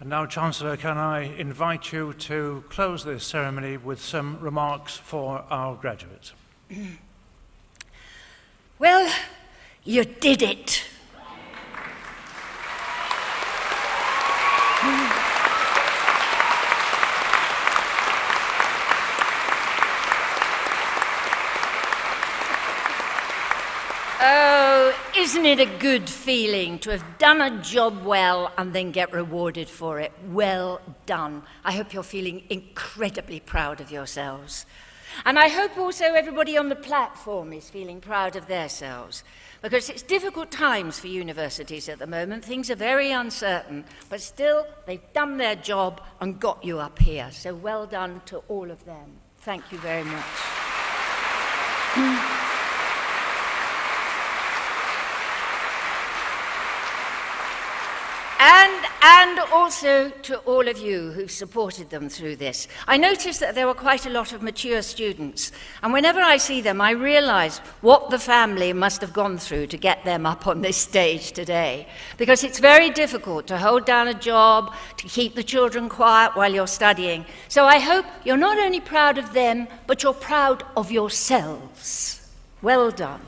And now, Chancellor, can I invite you to close this ceremony with some remarks for our graduates? Well, you did it. Oh, isn't it a good feeling to have done a job well and then get rewarded for it? Well done. I hope you're feeling incredibly proud of yourselves. And I hope also everybody on the platform is feeling proud of themselves, because it's difficult times for universities at the moment. Things are very uncertain, but still they've done their job and got you up here. So well done to all of them. Thank you very much. And also to all of you who've supported them through this. I noticed that there were quite a lot of mature students, and whenever I see them, I realise what the family must have gone through to get them up on this stage today. Because it's very difficult to hold down a job, to keep the children quiet while you're studying. So I hope you're not only proud of them, but you're proud of yourselves. Well done.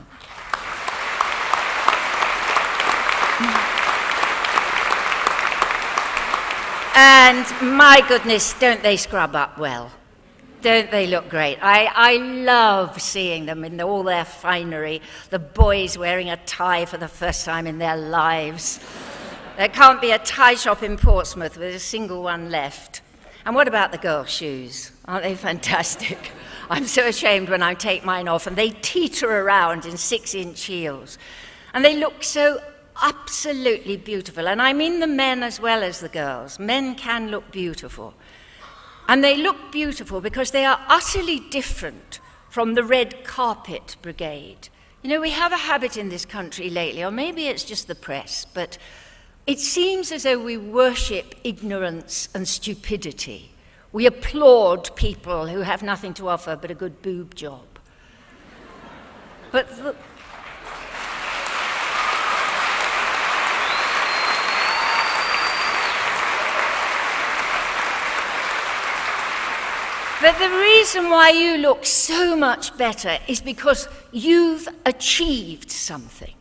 And my goodness, don't they scrub up well? Don't they look great? I love seeing them in all their finery, the boys wearing a tie for the first time in their lives. There can't be a tie shop in Portsmouth with a single one left. And what about the girls' shoes? Aren't they fantastic? I'm so ashamed when I take mine off and they teeter around in 6-inch heels. And they look so absolutely beautiful, and I mean the men as well as the girls. Men can look beautiful, and they look beautiful because they are utterly different from the red carpet brigade. You know, we have a habit in this country lately, or maybe it's just the press, but it seems as though we worship ignorance and stupidity. We applaud people who have nothing to offer but a good boob job. But But the reason why you look so much better is because you've achieved something.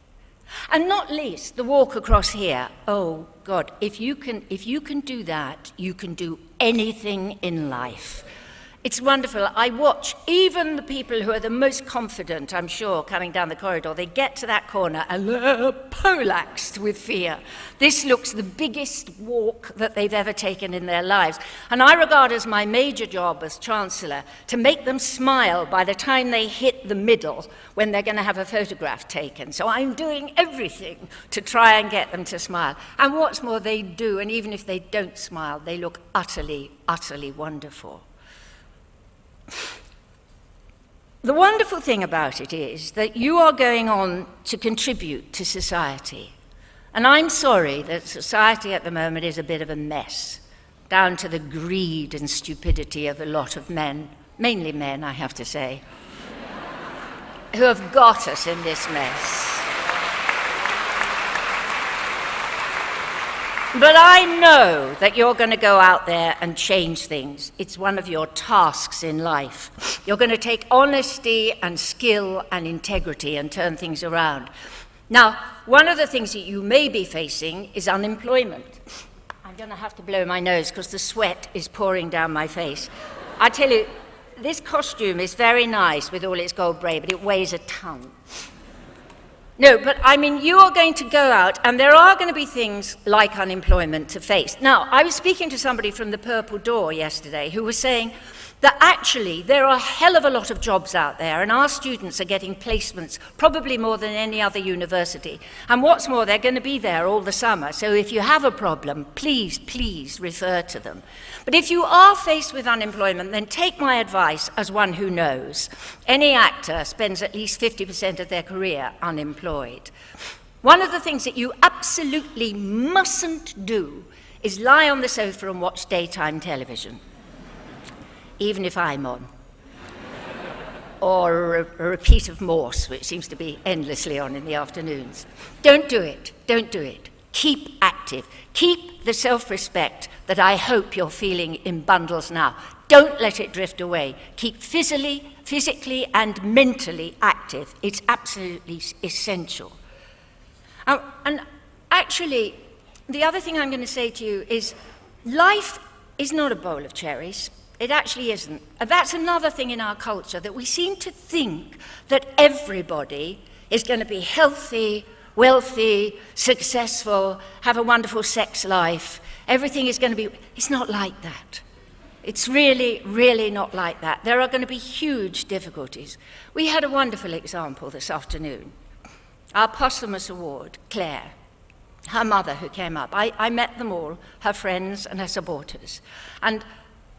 And not least, the walk across here. Oh, God, if you can do that, you can do anything in life. It's wonderful. I watch even the people who are the most confident, I'm sure, coming down the corridor. They get to that corner and they're poleaxed with fear. This looks the biggest walk that they've ever taken in their lives. And I regard as my major job as Chancellor to make them smile by the time they hit the middle when they're going to have a photograph taken. So I'm doing everything to try and get them to smile. And what's more, they do. And even if they don't smile, they look utterly, utterly wonderful. The wonderful thing about it is that you are going on to contribute to society. And I'm sorry that society at the moment is a bit of a mess, down to the greed and stupidity of a lot of men, mainly men, I have to say, who have got us in this mess. But I know that you're going to go out there and change things. It's one of your tasks in life. You're going to take honesty and skill and integrity and turn things around. Now, one of the things that you may be facing is unemployment. I'm going to have to blow my nose because the sweat is pouring down my face. I tell you, this costume is very nice with all its gold braid, but it weighs a ton. No, but I mean, you are going to go out, and there are going to be things like unemployment to face. Now, I was speaking to somebody from the Purple Door yesterday who was saying that actually there are a hell of a lot of jobs out there, and our students are getting placements probably more than any other university. And what's more, they're going to be there all the summer. So if you have a problem, please, please refer to them. But if you are faced with unemployment, then take my advice as one who knows. Any actor spends at least 50% of their career unemployed. One of the things that you absolutely mustn't do is lie on the sofa and watch daytime television, even if I'm on. Or a repeat of Morse, which seems to be endlessly on in the afternoons. Don't do it. Don't do it. Keep active. Keep the self-respect that I hope you're feeling in bundles now. Don't let it drift away. Keep physically and mentally active. It's absolutely essential. And actually, the other thing I'm going to say to you is life is not a bowl of cherries. It actually isn't. And that's another thing in our culture, that we seem to think that everybody is going to be healthy, wealthy, successful, have a wonderful sex life. Everything is going to be... It's not like that. It's really, really not like that. There are going to be huge difficulties. We had a wonderful example this afternoon. Our posthumous award, Claire, her mother who came up. I met them all, her friends and her supporters. And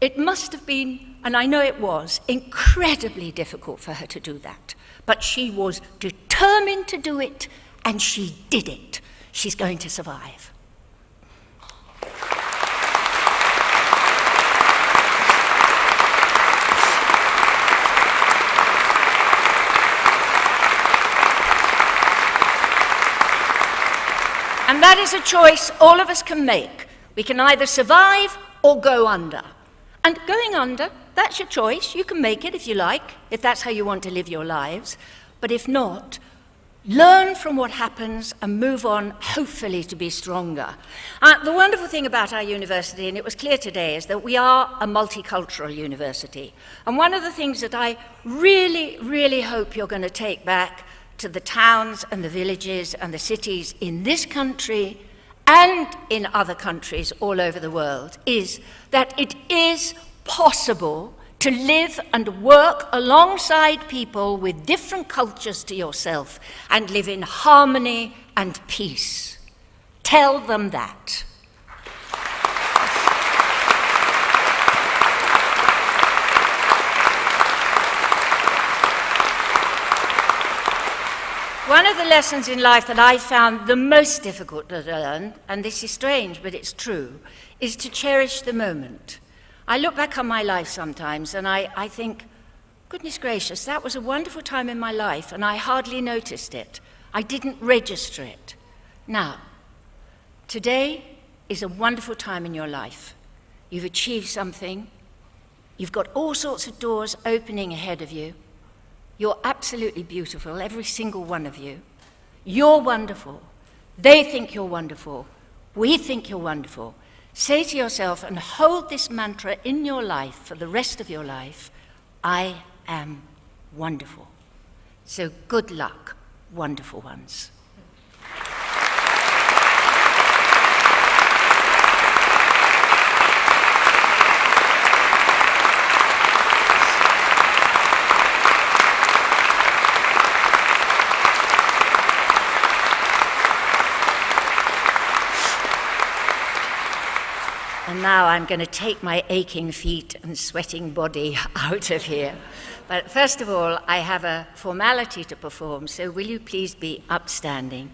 it must have been, and I know it was, incredibly difficult for her to do that. But she was determined to do it, and she did it. She's going to survive. And that is a choice all of us can make. We can either survive or go under. And going under, that's your choice. You can make it if you like, if that's how you want to live your lives. But if not, learn from what happens and move on, hopefully to be stronger. The wonderful thing about our university, and it was clear today, is that we are a multicultural university. And one of the things that I really, really hope you're going to take back to the towns and the villages and the cities in this country and in other countries all over the world is that it is possible to live and work alongside people with different cultures to yourself and live in harmony and peace. Tell them that. One of the lessons in life that I found the most difficult to learn, and this is strange, but it's true, is to cherish the moment. I look back on my life sometimes and I think, goodness gracious, that was a wonderful time in my life and I hardly noticed it. I didn't register it. Now, today is a wonderful time in your life. You've achieved something. You've got all sorts of doors opening ahead of you. You're absolutely beautiful, every single one of you. You're wonderful. They think you're wonderful. We think you're wonderful. Say to yourself and hold this mantra in your life for the rest of your life, I am wonderful. So good luck, wonderful ones. And now I'm going to take my aching feet and sweating body out of here. But first of all, I have a formality to perform, so will you please be upstanding?